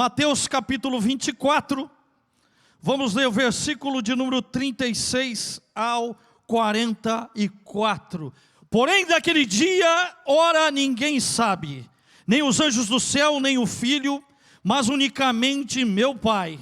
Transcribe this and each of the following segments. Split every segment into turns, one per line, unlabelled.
Mateus capítulo 24, vamos ler o versículo de número 36 ao 44. Porém daquele dia, ora ninguém sabe, nem os anjos do céu, nem o Filho, mas unicamente meu Pai.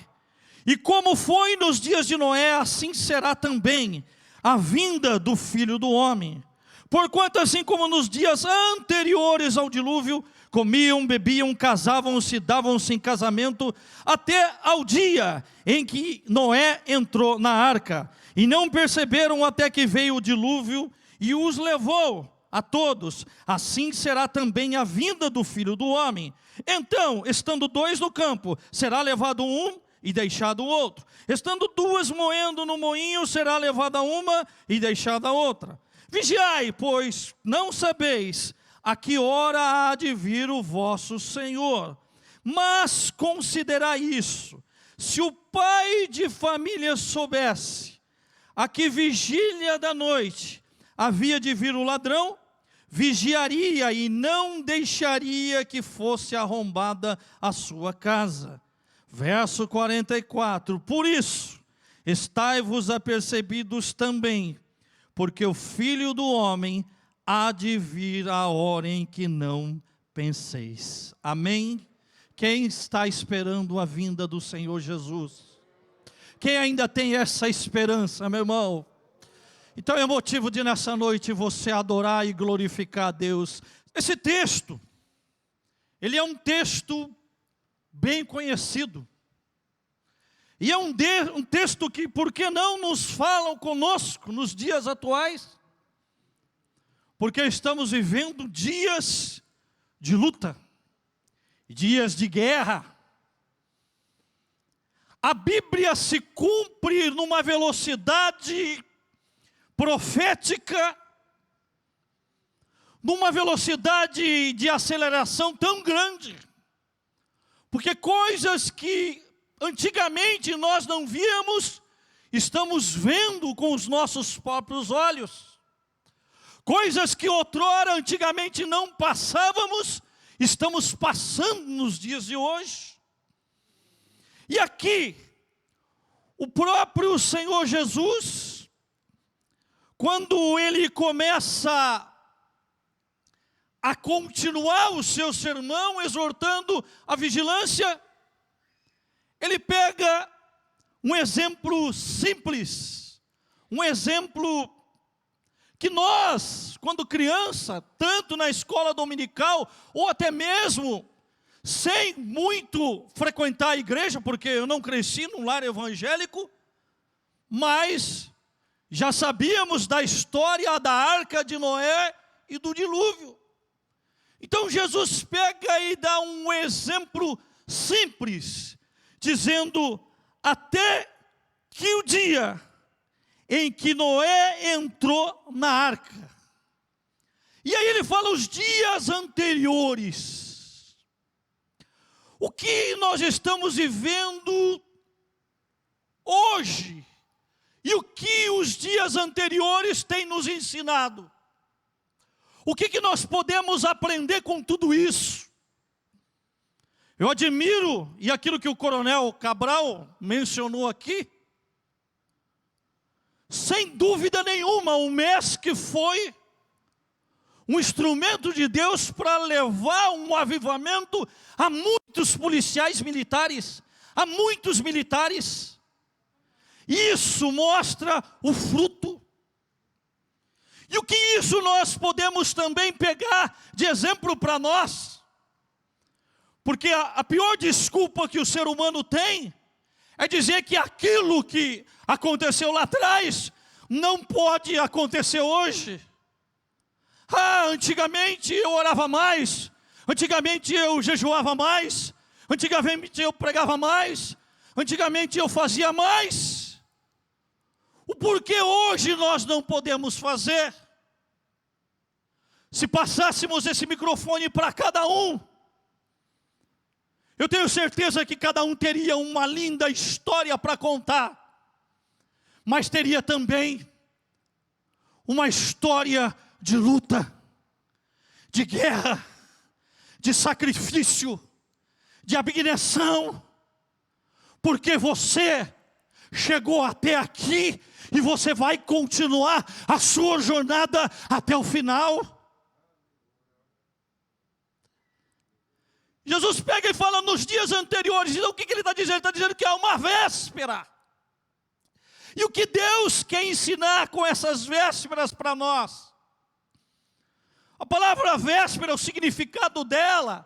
E como foi nos dias de Noé, assim será também a vinda do Filho do Homem. Porquanto assim como nos dias anteriores ao dilúvio, comiam, bebiam, casavam-se, davam-se em casamento, até ao dia em que Noé entrou na arca. E não perceberam até que veio o dilúvio e os levou a todos. Assim será também a vinda do Filho do Homem. Então, estando dois no campo, será levado um e deixado o outro. Estando duas moendo no moinho, será levada uma e deixada a outra. Vigiai, pois não sabeis a que hora há de vir o vosso Senhor. Mas considerai isso: se o pai de família soubesse a que vigília da noite havia de vir o ladrão, vigiaria e não deixaria que fosse arrombada a sua casa. Verso 44, por isso, estai-vos apercebidos também, porque o Filho do Homem há de vir a hora em que não penseis. Amém? Quem está esperando a vinda do Senhor Jesus? Quem ainda tem essa esperança, meu irmão? Então é motivo de nessa noite você adorar e glorificar a Deus. Esse texto, ele é um texto bem conhecido. E é um texto que, por que não nos falam conosco nos dias atuais? Porque estamos vivendo dias de luta, dias de guerra. A Bíblia se cumpre numa velocidade profética, numa velocidade de aceleração tão grande, porque coisas que antigamente nós não víamos, estamos vendo com os nossos próprios olhos. Coisas que outrora, antigamente não passávamos, estamos passando nos dias de hoje. E aqui, o próprio Senhor Jesus, quando Ele começa a continuar o seu sermão, exortando a vigilância, Ele pega um exemplo simples, um exemplo que nós, quando criança, tanto na escola dominical, ou até mesmo sem muito frequentar a igreja, porque eu não cresci num lar evangélico, mas já sabíamos da história da arca de Noé e do dilúvio. Então Jesus pega e dá um exemplo simples, dizendo, até que o dia em que Noé entrou na arca. E aí ele fala os dias anteriores. O que nós estamos vivendo hoje e o que os dias anteriores têm nos ensinado. O que nós podemos aprender com tudo isso? Eu admiro, e aquilo que o coronel Cabral mencionou aqui, sem dúvida nenhuma, o MESC foi um instrumento de Deus para levar um avivamento a muitos policiais militares, a muitos militares. Isso mostra o fruto. E o que isso nós podemos também pegar de exemplo para nós? Porque a pior desculpa que o ser humano tem é dizer que aquilo que aconteceu lá atrás não pode acontecer hoje. Antigamente eu orava mais, antigamente eu jejuava mais, antigamente eu pregava mais, antigamente eu fazia mais. O porquê hoje nós não podemos fazer? Se passássemos esse microfone para cada um, eu tenho certeza que cada um teria uma linda história para contar, mas teria também uma história de luta, de guerra, de sacrifício, de abnegação, porque você chegou até aqui e você vai continuar a sua jornada até o final. Jesus pega e fala nos dias anteriores. Então o que ele está dizendo? Ele está dizendo que é uma véspera. E o que Deus quer ensinar com essas vésperas para nós? A palavra véspera, o significado dela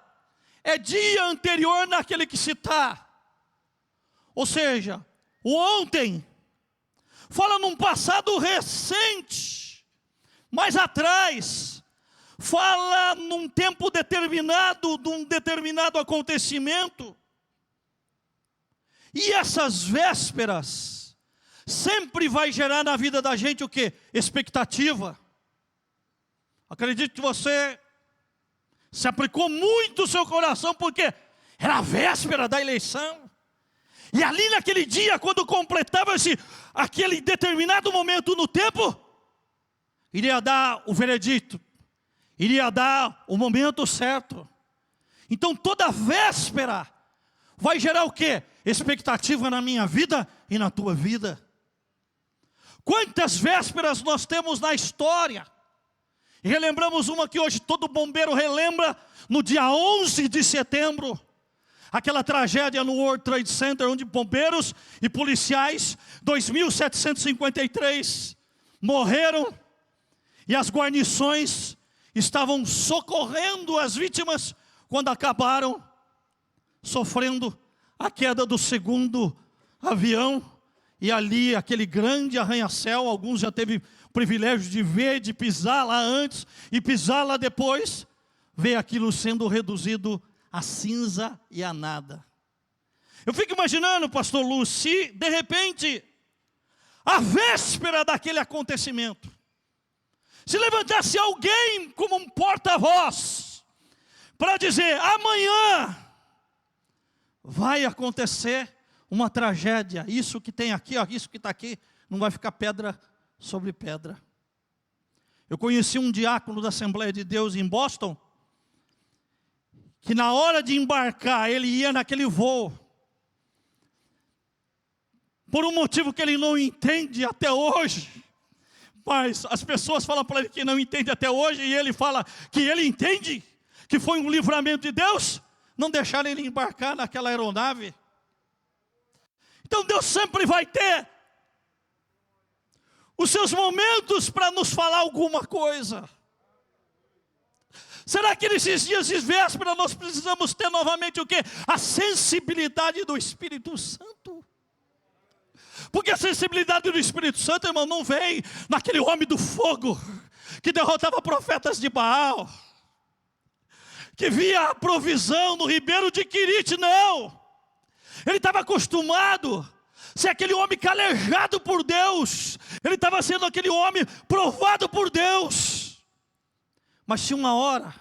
é dia anterior naquele que se está. Ou seja, o ontem fala num passado recente, mais atrás, fala num tempo determinado, de um determinado acontecimento. E essas vésperas sempre vai gerar na vida da gente o quê? Expectativa. Acredito que você se aplicou muito o seu coração, porque era a véspera da eleição. E ali naquele dia, quando completava-se aquele determinado momento no tempo, iria dar o veredito, iria dar o momento certo. Então toda véspera vai gerar o quê? Expectativa na minha vida e na tua vida. Quantas vésperas nós temos na história? E relembramos uma que hoje todo bombeiro relembra, no dia 11 de setembro. Aquela tragédia no World Trade Center, onde bombeiros e policiais, 2.753, morreram. E as guarnições estavam socorrendo as vítimas, quando acabaram sofrendo a queda do segundo avião. E ali, aquele grande arranha-céu, alguns já teve o privilégio de ver, de pisar lá antes e pisar lá depois, ver aquilo sendo reduzido a cinza e a nada. Eu fico imaginando, pastor Lu, se de repente, a véspera daquele acontecimento, se levantasse alguém como um porta-voz, para dizer, amanhã vai acontecer uma tragédia, isso que tem aqui, ó, isso que está aqui, não vai ficar pedra sobre pedra. Eu conheci um diácono da Assembleia de Deus em Boston, que na hora de embarcar, ele ia naquele voo, por um motivo que ele não entende até hoje, mas as pessoas falam para ele que não entende até hoje, e ele fala que ele entende, que foi um livramento de Deus, não deixaram ele embarcar naquela aeronave. Então Deus sempre vai ter os seus momentos para nos falar alguma coisa. Será que nesses dias de véspera nós precisamos ter novamente o quê? A sensibilidade do Espírito Santo. Porque a sensibilidade do Espírito Santo, irmão, não vem naquele homem do fogo que derrotava profetas de Baal, que via a provisão no ribeiro de Quirite, não. Ele estava acostumado a ser aquele homem calejado por Deus. Ele estava sendo aquele homem provado por Deus. Mas tinha uma hora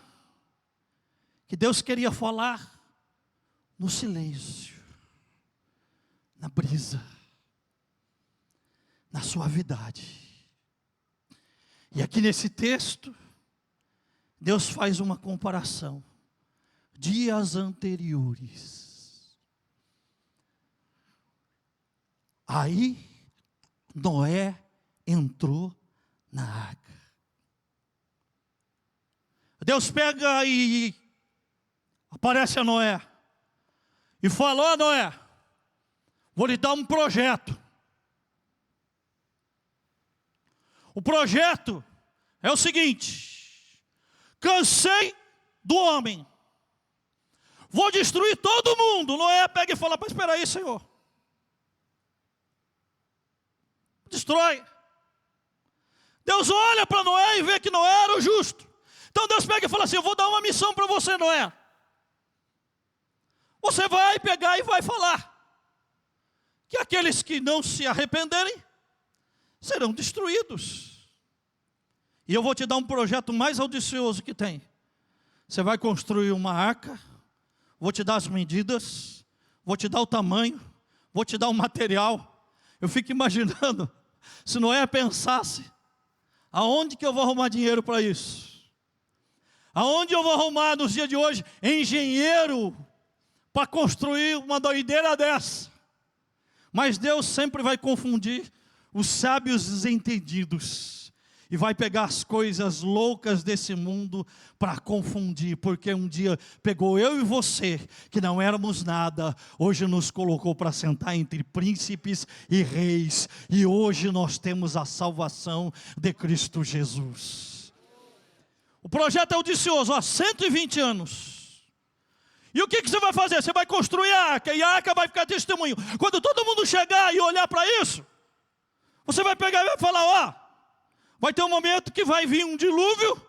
que Deus queria falar no silêncio, na brisa, na suavidade. E aqui nesse texto, Deus faz uma comparação. Dias anteriores. Aí, Noé entrou na arca. Deus pega e aparece a Noé e fala, ó Noé, vou lhe dar um projeto. O projeto é o seguinte: cansei do homem, vou destruir todo mundo. Noé pega e fala, mas espera aí, Senhor, destrói. Deus olha para Noé e vê que Noé era o justo. Então Deus pega e fala assim, eu vou dar uma missão para você, Noé. Você vai pegar e vai falar que aqueles que não se arrependerem serão destruídos. E eu vou te dar um projeto mais audacioso que tem. Você vai construir uma arca, vou te dar as medidas, vou te dar o tamanho, vou te dar o material. Eu fico imaginando, se Noé pensasse, aonde que eu vou arrumar dinheiro para isso? Aonde eu vou arrumar nos dias de hoje engenheiro para construir uma doideira dessa. Mas Deus sempre vai confundir os sábios desentendidos. E vai pegar as coisas loucas desse mundo para confundir. Porque um dia pegou eu e você, que não éramos nada. Hoje nos colocou para sentar entre príncipes e reis. E hoje nós temos a salvação de Cristo Jesus. O projeto é audicioso, 120 anos. E o que você vai fazer? Você vai construir a arca, e a arca vai ficar testemunho. Quando todo mundo chegar e olhar para isso, você vai pegar e vai falar, ó, vai ter um momento que vai vir um dilúvio,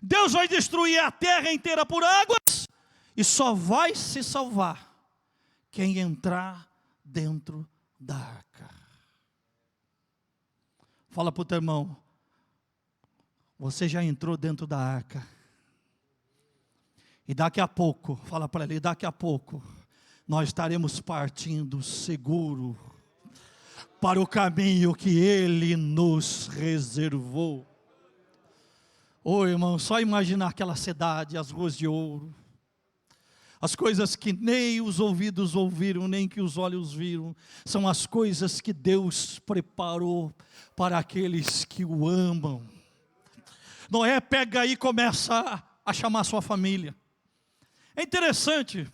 Deus vai destruir a terra inteira por águas, e só vai se salvar quem entrar dentro da arca. Fala para o teu irmão, você já entrou dentro da arca. E daqui a pouco, fala para ele, daqui a pouco, nós estaremos partindo seguro para o caminho que Ele nos reservou. Ô irmão, só imaginar aquela cidade, as ruas de ouro, as coisas que nem os ouvidos ouviram, nem que os olhos viram, são as coisas que Deus preparou para aqueles que o amam. Noé pega aí e começa a chamar sua família. É interessante,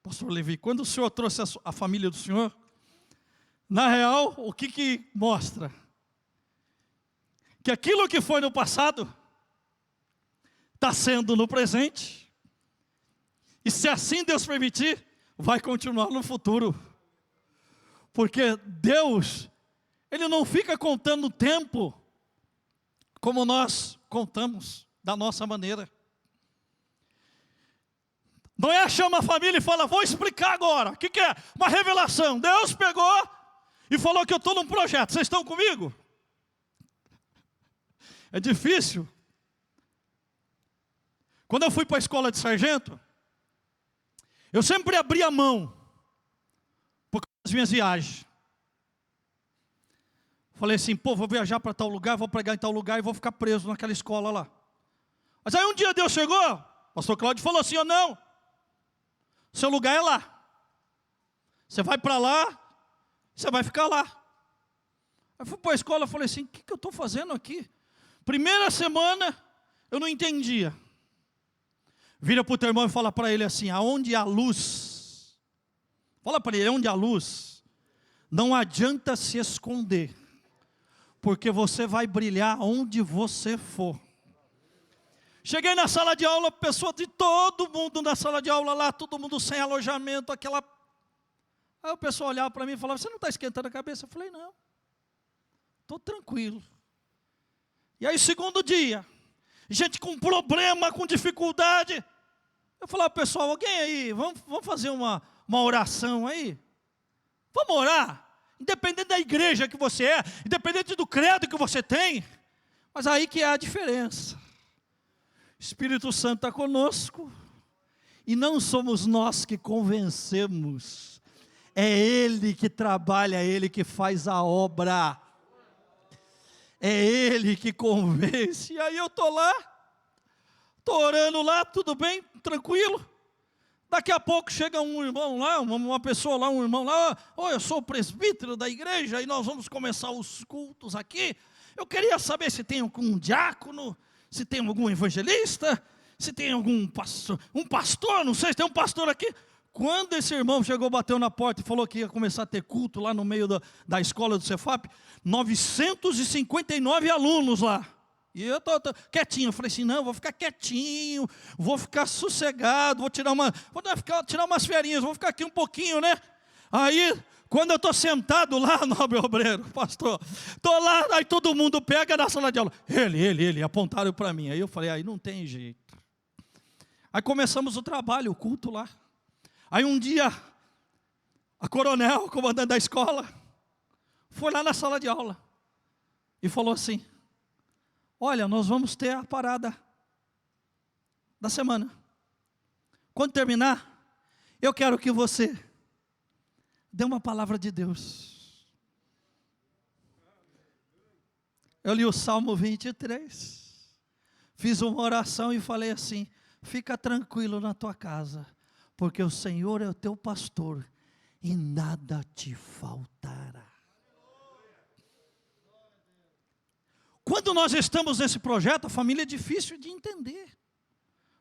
pastor Levi, quando o Senhor trouxe a família do Senhor, na real, o que mostra? Que aquilo que foi no passado, está sendo no presente, e se assim Deus permitir, vai continuar no futuro. Porque Deus, Ele não fica contando o tempo, como nós contamos, da nossa maneira. Noé chama a família e fala, vou explicar agora, o que é? Uma revelação. Deus pegou e falou que eu estou num projeto, vocês estão comigo? É difícil. Quando eu fui para a escola de sargento, eu sempre abria a mão, por causa das minhas viagens. Falei assim, pô, vou viajar para tal lugar, vou pregar em tal lugar e vou ficar preso naquela escola lá. Mas aí um dia Deus chegou, o pastor Cláudio falou assim, não, seu lugar é lá. Você vai para lá, você vai ficar lá. Aí fui para a escola e falei assim, o que eu estou fazendo aqui? Primeira semana, eu não entendia. Vira para o teu irmão e fala para ele assim, aonde há luz, fala para ele, onde há luz, não adianta se esconder, porque você vai brilhar onde você for. Cheguei na sala de aula, pessoa de todo mundo na sala de aula lá, todo mundo sem alojamento, aquela... Aí o pessoal olhava para mim e falava, você não está esquentando a cabeça? Eu falei, não, estou tranquilo. E aí segundo dia, gente com problema, com dificuldade, eu falava, pessoal, alguém aí, vamos fazer uma oração aí? Vamos orar? Independente da igreja que você é, independente do credo que você tem, mas aí que é a diferença. Espírito Santo está conosco, e não somos nós que convencemos, é Ele que trabalha, é Ele que faz a obra, é Ele que convence. E aí eu estou lá, estou orando lá, tudo bem, tranquilo. Daqui a pouco chega um irmão lá, uma pessoa lá, um irmão lá, eu sou o presbítero da igreja, e nós vamos começar os cultos aqui. Eu queria saber se tem algum diácono, se tem algum evangelista, se tem algum pastor, não sei se tem um pastor aqui. Quando esse irmão chegou, bateu na porta e falou que ia começar a ter culto lá no meio da escola do Cefap, 959 alunos lá. E eu estou quietinho, eu falei assim, não, vou ficar quietinho, vou ficar sossegado, vou tirar umas ferinhas, vou ficar aqui um pouquinho, né? Aí, quando eu estou sentado lá, nobre obreiro, pastor, estou lá, aí todo mundo pega na sala de aula, ele, apontaram para mim. Aí eu falei, aí não tem jeito. Aí começamos o trabalho, o culto lá. Aí um dia, a coronel, o comandante da escola, foi lá na sala de aula e falou assim, olha, nós vamos ter a parada da semana. Quando terminar, eu quero que você dê uma palavra de Deus. Eu li o Salmo 23, fiz uma oração e falei assim, fica tranquilo na tua casa, porque o Senhor é o teu pastor e nada te faltará. Quando nós estamos nesse projeto, a família é difícil de entender.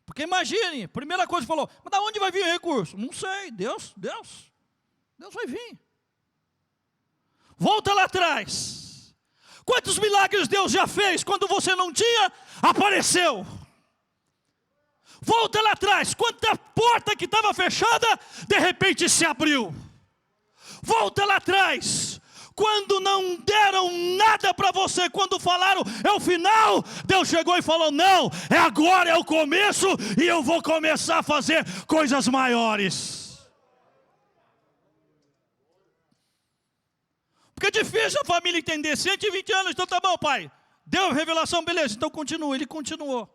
Porque imagine, primeira coisa que falou, mas da onde vai vir o recurso? Não sei, Deus vai vir. Volta lá atrás. Quantos milagres Deus já fez quando você não tinha, apareceu. Volta lá atrás, quanta porta que estava fechada, de repente se abriu. Volta lá atrás, quando não deram nada para você, quando falaram, é o final, Deus chegou e falou, não, é agora, é o começo, e eu vou começar a fazer coisas maiores. Porque é difícil a família entender, 120 anos, então tá bom, pai, deu a revelação, beleza, então continua, ele continuou.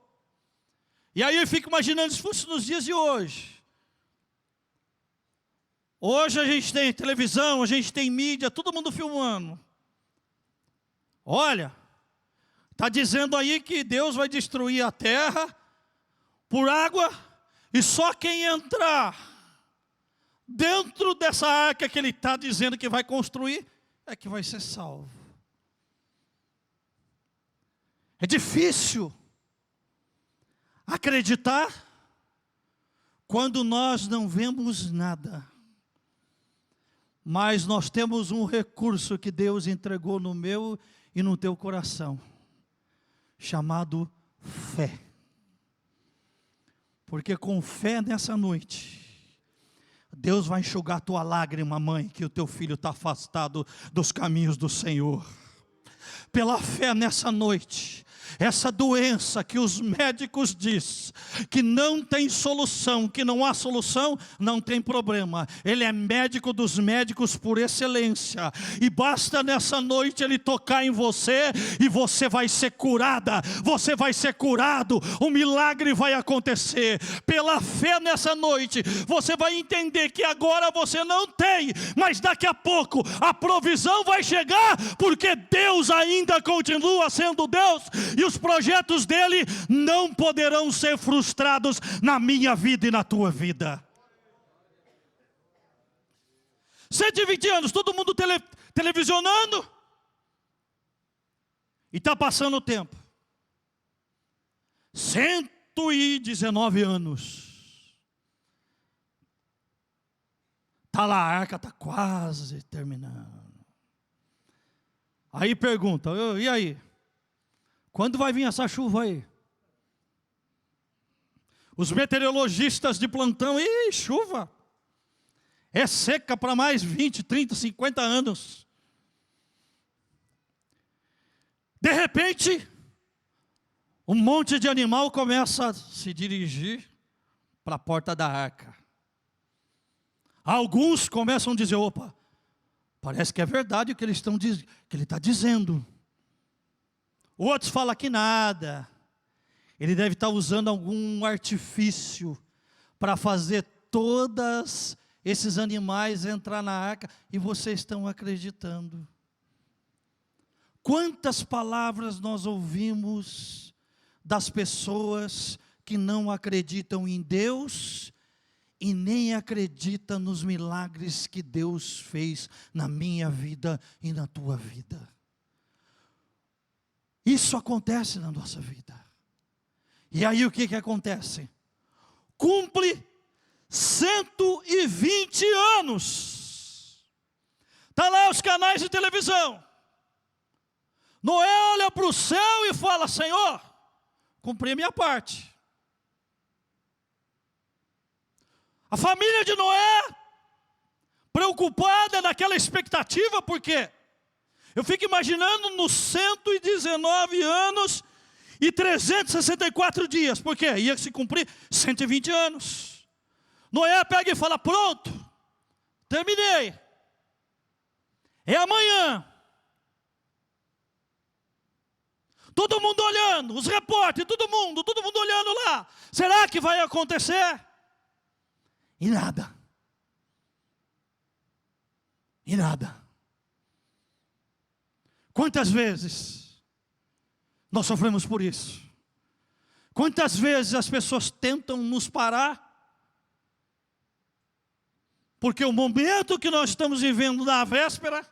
E aí eu fico imaginando se fosse nos dias de hoje. Hoje a gente tem televisão, a gente tem mídia, todo mundo filmando. Olha, está dizendo aí que Deus vai destruir a terra por água, e só quem entrar dentro dessa arca que ele está dizendo que vai construir, é que vai ser salvo. É difícil acreditar quando nós não vemos nada. Mas nós temos um recurso que Deus entregou no meu e no teu coração, chamado fé. Porque com fé nessa noite, Deus vai enxugar a tua lágrima, mãe, que o teu filho está afastado dos caminhos do Senhor. Pela fé nessa noite, essa doença que os médicos dizem que não tem solução, que não há solução, não tem problema. Ele é médico dos médicos por excelência. E basta nessa noite Ele tocar em você e você vai ser curada. Você vai ser curado. Um milagre vai acontecer. Pela fé nessa noite, você vai entender que agora você não tem, mas daqui a pouco a provisão vai chegar, porque Deus ainda continua sendo Deus. E os projetos dele não poderão ser frustrados na minha vida e na tua vida. 120 anos, todo mundo televisionando. E está passando o tempo. 119 anos. Está lá, a arca está quase terminando. Aí pergunta, e aí? Quando vai vir essa chuva aí? Os meteorologistas de plantão, chuva. É seca para mais 20, 30, 50 anos. De repente, um monte de animal começa a se dirigir para a porta da arca. Alguns começam a dizer, opa, parece que é verdade o que ele está dizendo. Outros falam que nada. Ele deve estar usando algum artifício para fazer todos esses animais entrar na arca. E vocês estão acreditando. Quantas palavras nós ouvimos das pessoas que não acreditam em Deus e nem acreditam nos milagres que Deus fez na minha vida e na tua vida. Isso acontece na nossa vida. E aí o que acontece? Cumpre 120 anos. Está lá os canais de televisão. Noé olha para o céu e fala, Senhor, cumpri a minha parte. A família de Noé, preocupada naquela expectativa, por quê? Eu fico imaginando nos 119 anos e 364 dias. Por quê? Ia se cumprir 120 anos. Noé pega e fala, pronto, terminei. É amanhã. Todo mundo olhando, os repórteres, todo mundo olhando lá. Será que vai acontecer? E nada. E nada. Quantas vezes nós sofremos por isso? Quantas vezes as pessoas tentam nos parar Porque o momento que nós estamos vivendo na véspera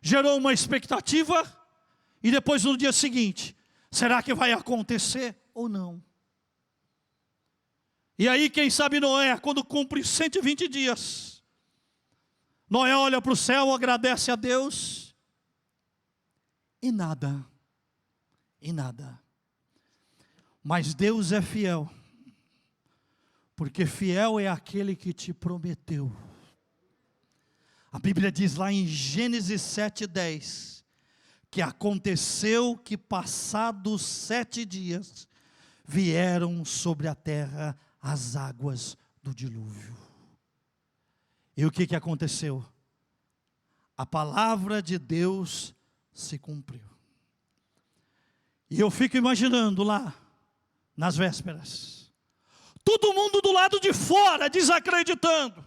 gerou uma expectativa, e depois no dia seguinte, será que vai acontecer ou não? E aí quem sabe Noé, quando cumpre 120 dias, Noé olha para o céu, agradece a Deus, e nada. Mas Deus é fiel, porque fiel é aquele que te prometeu. A Bíblia diz lá em Gênesis 7:10, que aconteceu que passados 7 dias, vieram sobre a terra as águas do dilúvio. E o que aconteceu? A palavra de Deus se cumpriu. E eu fico imaginando lá, nas vésperas, todo mundo do lado de fora desacreditando,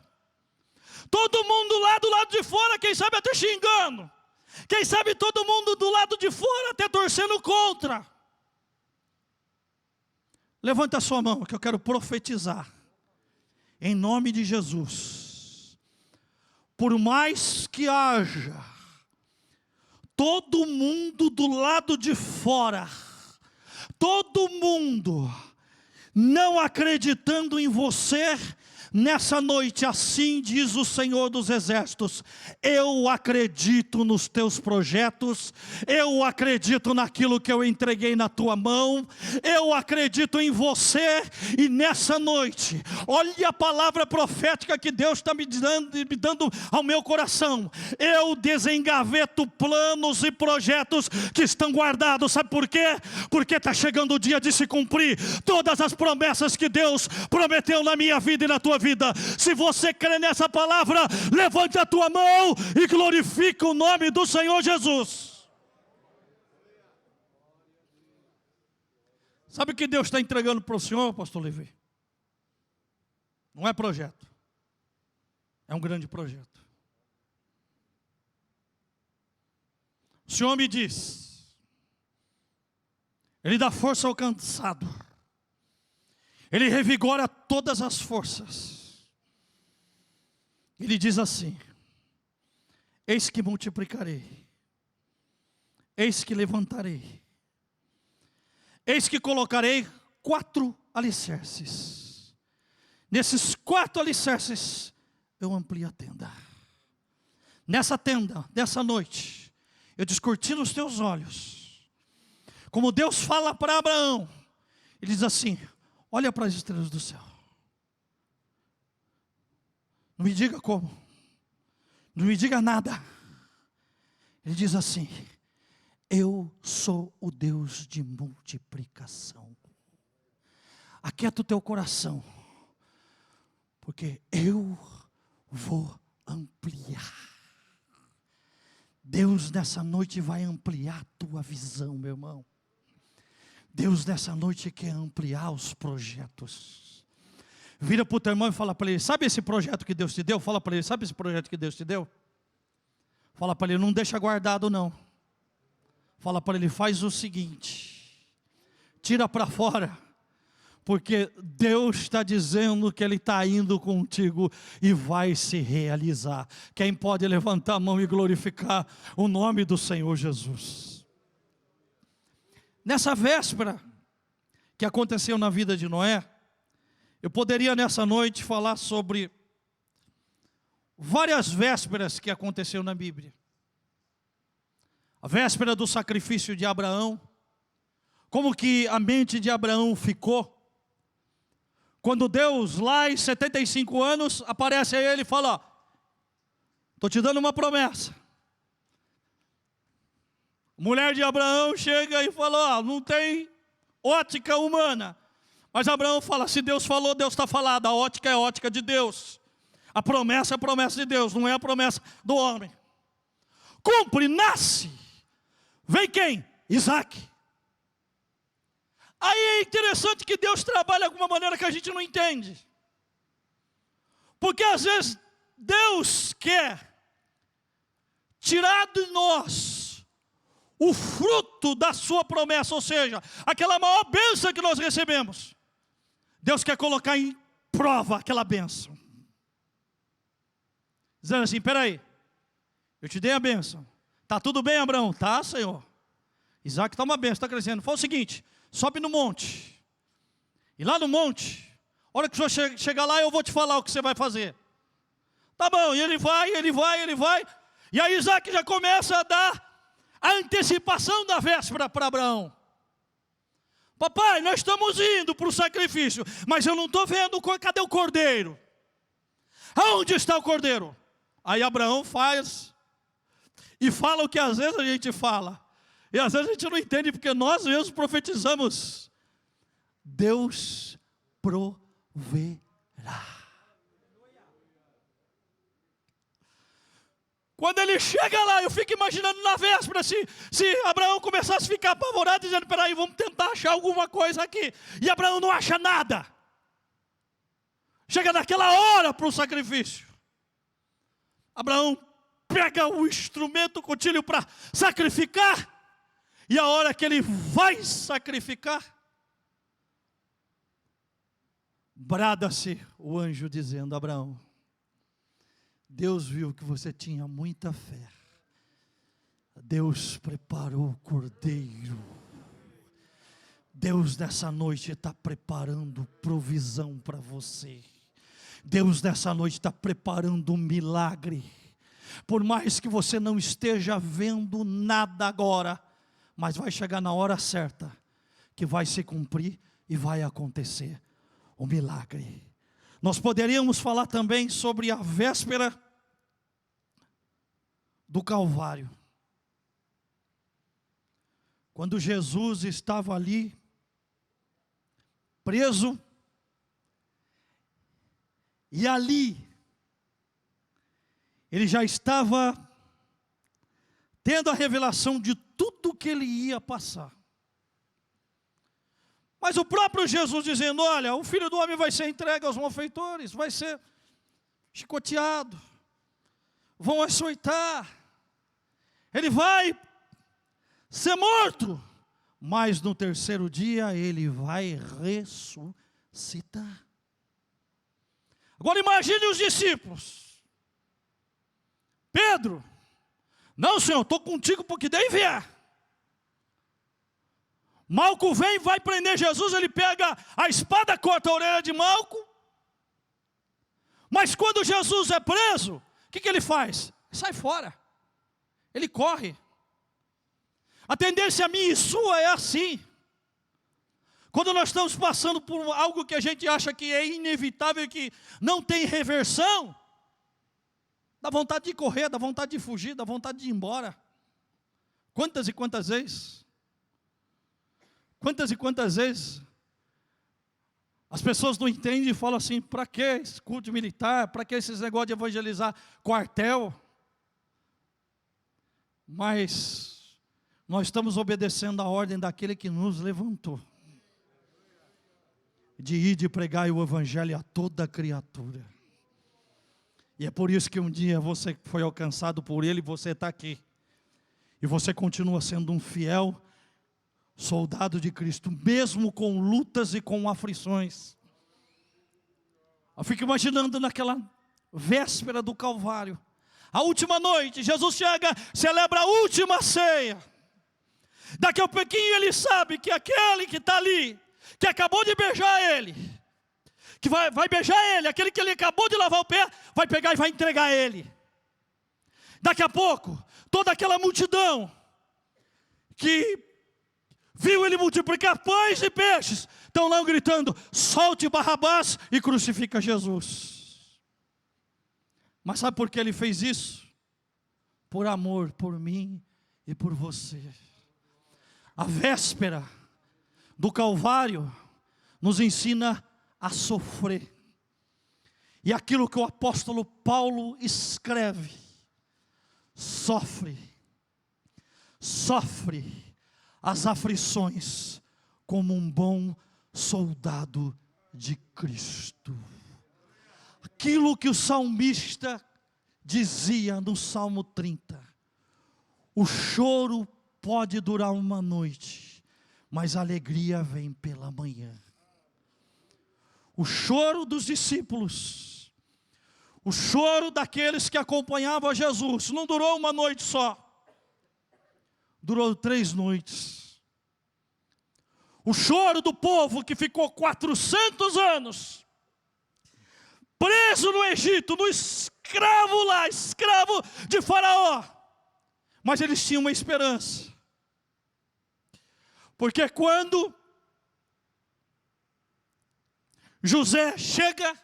todo mundo lá do lado de fora, quem sabe até xingando, quem sabe todo mundo do lado de fora até torcendo contra. Levanta a sua mão que eu quero profetizar, em nome de Jesus. Por mais que haja todo mundo do lado de fora, todo mundo não acreditando em você, nessa noite, assim diz o Senhor dos Exércitos: eu acredito nos teus projetos, eu acredito naquilo que eu entreguei na tua mão, eu acredito em você. E nessa noite, olha a palavra profética que Deus está me dando ao meu coração: eu desengaveto planos e projetos que estão guardados. Sabe por quê? Porque está chegando o dia de se cumprir todas as promessas que Deus prometeu na minha vida e na tua vida. Se você crê nessa palavra, levante a tua mão e glorifique o nome do Senhor Jesus. Sabe o que Deus está entregando para o senhor, pastor Levi? Não é projeto, é um grande projeto. O Senhor me diz, Ele dá força ao cansado, Ele revigora todas as forças. Ele diz assim: eis que multiplicarei, eis que levantarei, eis que colocarei 4 alicerces. Nesses 4 alicerces eu amplio a tenda. Nessa tenda, dessa noite, eu descortino os teus olhos. Como Deus fala para Abraão, Ele diz assim: olha para as estrelas do céu. Não me diga como, não me diga nada. Ele diz assim: eu sou o Deus de multiplicação. Aquieta o teu coração, porque eu vou ampliar. Deus nessa noite vai ampliar a tua visão, meu irmão. Deus nessa noite quer ampliar os projetos. Vira para o teu irmão e fala para ele: sabe esse projeto que Deus te deu? Fala para ele: sabe esse projeto que Deus te deu? Fala para ele: não deixa guardado não. Fala para ele: faz o seguinte, tira para fora, porque Deus está dizendo que Ele está indo contigo e vai se realizar. Quem pode levantar a mão e glorificar o nome do Senhor Jesus? Nessa véspera que aconteceu na vida de Noé, eu poderia nessa noite falar sobre várias vésperas que aconteceu na Bíblia. A véspera do sacrifício de Abraão, como que a mente de Abraão ficou, quando Deus lá em 75 anos, aparece a ele e fala: estou te dando uma promessa. A mulher de Abraão chega e fala: não tem ótica humana. Mas Abraão fala: se Deus falou, Deus está falado. A ótica é a ótica de Deus. A promessa é a promessa de Deus, não é a promessa do homem. Cumpre, nasce. Vem quem? Isaac. Aí é interessante que Deus trabalha de alguma maneira que a gente não entende. Porque às vezes Deus quer tirar de nós o fruto da sua promessa, ou seja, aquela maior bênção que nós recebemos. Deus quer colocar em prova aquela bênção. dizendo assim: peraí, eu te dei a bênção. Está tudo bem, Abraão? Tá, Senhor. Isaac está uma bênção, está crescendo. Fala o seguinte: sobe no monte. E lá no monte, a hora que o senhor chegar lá, eu vou te falar o que você vai fazer. Tá bom, e ele vai. E aí Isaac já começa a dar a antecipação da véspera para Abraão. Papai, nós estamos indo para o sacrifício, mas eu não estou vendo, cadê o cordeiro? Aonde está o cordeiro? Aí Abraão faz e fala o que às vezes a gente fala. E às vezes a gente não entende, porque nós mesmos profetizamos. Deus proverá. Quando ele chega lá, eu fico imaginando na véspera, se Abraão começasse a ficar apavorado, dizendo: peraí, vamos tentar achar alguma coisa aqui. E Abraão não acha nada. Chega naquela hora para o sacrifício. Abraão pega o instrumento, o coutilho para sacrificar. E a hora que ele vai sacrificar, brada-se o anjo dizendo: Abraão, Deus viu que você tinha muita fé. Deus preparou o cordeiro. Deus nessa noite está preparando provisão para você. Deus nessa noite está preparando um milagre. Por mais que você não esteja vendo nada agora, mas vai chegar na hora certa, que vai se cumprir e vai acontecer o milagre. Nós poderíamos falar também sobre a véspera do Calvário. Quando Jesus estava ali, preso, e ali, ele já estava tendo a revelação de tudo que ele ia passar. Mas o próprio Jesus dizendo: olha, o Filho do Homem vai ser entregue aos malfeitores, vai ser chicoteado, vão açoitar, ele vai ser morto, mas no terceiro dia ele vai ressuscitar. Agora imagine os discípulos. Pedro: não, Senhor, estou contigo porque daí vier. Malco vem, vai prender Jesus, ele pega a espada, corta a orelha de Malco. Mas quando Jesus é preso, o que ele faz? Sai fora, ele corre. A tendência minha e sua é assim. Quando nós estamos passando por algo que a gente acha que é inevitável, que não tem reversão, dá vontade de correr, dá vontade de fugir, dá vontade de ir embora. Quantas e quantas vezes? Quantas e quantas vezes as pessoas não entendem e falam assim: para que esse culto militar, para que esses negócios de evangelizar quartel? Mas nós estamos obedecendo a ordem daquele que nos levantou, de ir de pregar o evangelho a toda criatura. E é por isso que um dia você foi alcançado por ele, você está aqui. E você continua sendo um fiel soldado de Cristo, mesmo com lutas e com aflições. Eu fico imaginando naquela véspera do Calvário, a última noite, Jesus chega, celebra a última ceia. Daqui a pouquinho ele sabe que aquele que está ali, que acabou de beijar ele, que vai beijar ele, aquele que ele acabou de lavar o pé, vai pegar e vai entregar ele. Daqui a pouco, toda aquela multidão que viu ele multiplicar pães e peixes, estão lá gritando: solte Barrabás e crucifica Jesus. Mas sabe por que ele fez isso? Por amor, por mim e por você. A véspera do Calvário nos ensina a sofrer. E aquilo que o apóstolo Paulo escreve: sofre as aflições como um bom soldado de Cristo. Aquilo que o salmista dizia no Salmo 30: o choro pode durar uma noite, mas a alegria vem pela manhã. O choro dos discípulos, O choro daqueles que acompanhavam Jesus não durou uma noite só. Durou 3 noites. O choro do povo que ficou 400 anos preso no Egito, no escravo lá, escravo de Faraó. Mas eles tinham uma esperança. Porque quando José chega,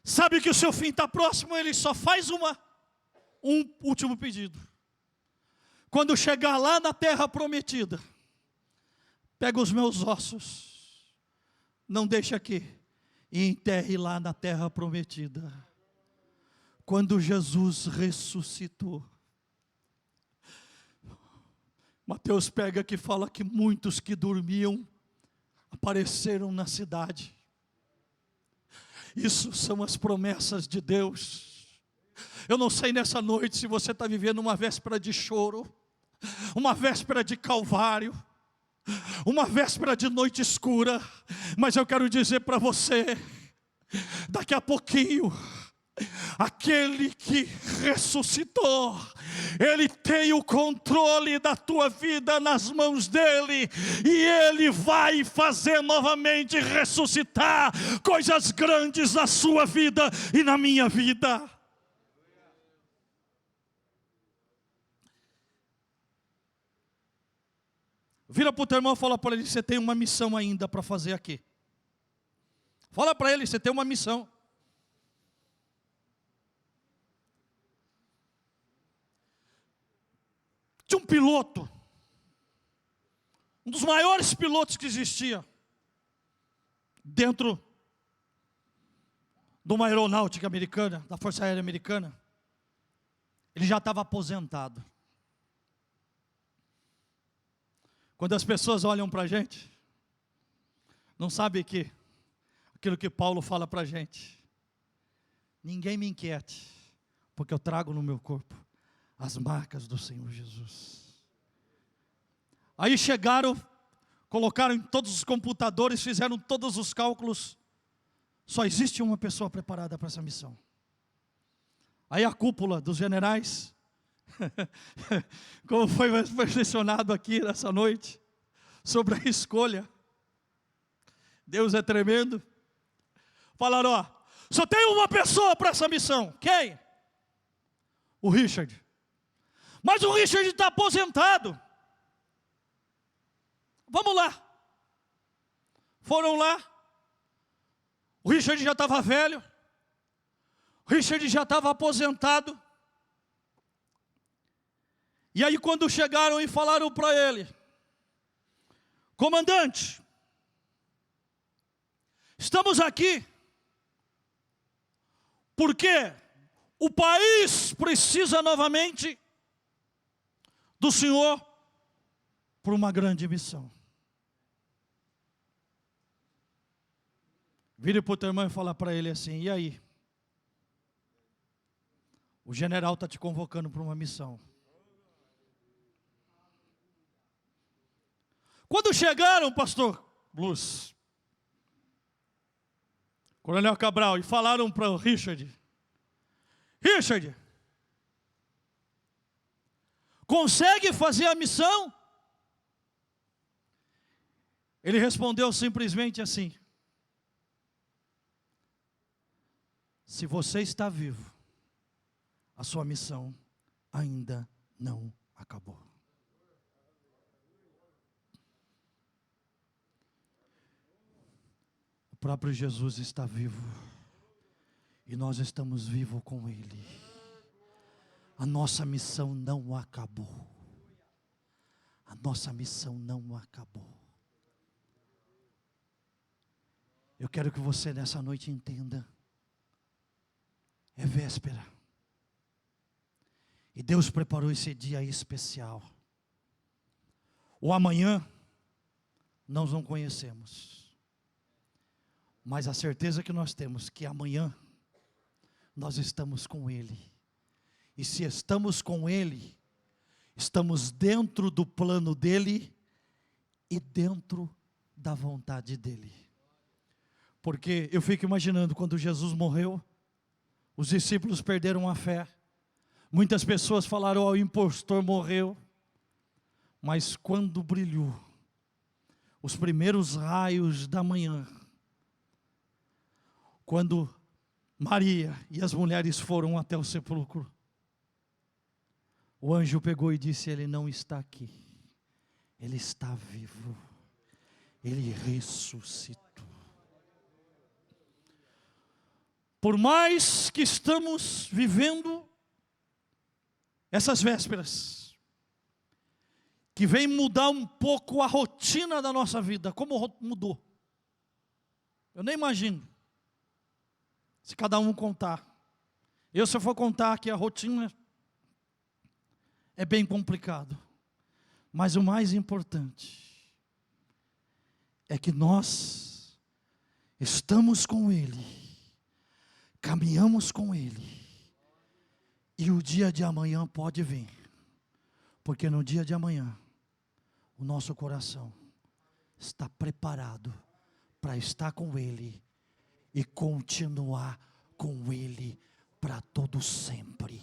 sabe que o seu fim está próximo, ele só faz um último pedido. Quando chegar lá na terra prometida, pega os meus ossos, não deixe aqui, e enterre lá na terra prometida. Quando Jesus ressuscitou, Mateus pega que fala que muitos que dormiam apareceram na cidade. Isso são as promessas de Deus. Eu não sei nessa noite se você está vivendo uma véspera de choro, uma véspera de calvário, uma véspera de noite escura, mas eu quero dizer para você, daqui a pouquinho, aquele que ressuscitou, Ele tem o controle da tua vida nas mãos dEle, e Ele vai fazer novamente ressuscitar coisas grandes na sua vida e na minha vida. Vira para o teu irmão e fala para ele: você tem uma missão ainda para fazer aqui. Fala para ele: você tem uma missão. Tinha um piloto, um dos maiores pilotos que existia, dentro de uma aeronáutica americana, da Força Aérea Americana. Ele já estava aposentado. Quando as pessoas olham para a gente, não sabem que aquilo que Paulo fala para a gente: ninguém me inquiete, porque eu trago no meu corpo as marcas do Senhor Jesus. Aí chegaram, colocaram em todos os computadores, fizeram todos os cálculos. Só existe uma pessoa preparada para essa missão. Aí a cúpula dos generais, como foi mencionado aqui nessa noite, sobre a escolha, Deus é tremendo. Falaram: ó, só tem uma pessoa para essa missão. Quem? O Richard. Mas o Richard está aposentado. Vamos lá. Foram lá. O Richard já estava velho. O Richard já estava aposentado. E aí quando chegaram e falaram para ele: comandante, estamos aqui porque o país precisa novamente do Senhor por uma grande missão. Vire para o teu irmão e fala para ele assim: e aí? O general está te convocando para uma missão. Quando chegaram, pastor Blues, Coronel Cabral, e falaram para o Richard: Richard, consegue fazer a missão? Ele respondeu simplesmente assim: se você está vivo, a sua missão ainda não acabou. O próprio Jesus está vivo, e nós estamos vivos com Ele. A nossa missão não acabou. A nossa missão não acabou. Eu quero que você nessa noite entenda: é véspera, e Deus preparou esse dia especial. O amanhã nós não conhecemos, mas a certeza que nós temos que amanhã nós estamos com Ele. E se estamos com Ele, estamos dentro do plano dEle e dentro da vontade dEle. Porque eu fico imaginando quando Jesus morreu, os discípulos perderam a fé. Muitas pessoas falaram: ó, o impostor morreu. Mas quando brilhou os primeiros raios da manhã, quando Maria e as mulheres foram até o sepulcro, o anjo pegou e disse: ele não está aqui, ele está vivo, ele ressuscitou. Por mais que estamos vivendo essas vésperas, que vem mudar um pouco a rotina da nossa vida, como mudou? Eu nem imagino, se cada um contar. Se eu for contar aqui a rotina, é bem complicado. Mas o mais importante é que nós estamos com Ele, caminhamos com Ele, e o dia de amanhã pode vir, porque no dia de amanhã, o nosso coração está preparado para estar com Ele e continuar com Ele para todo sempre.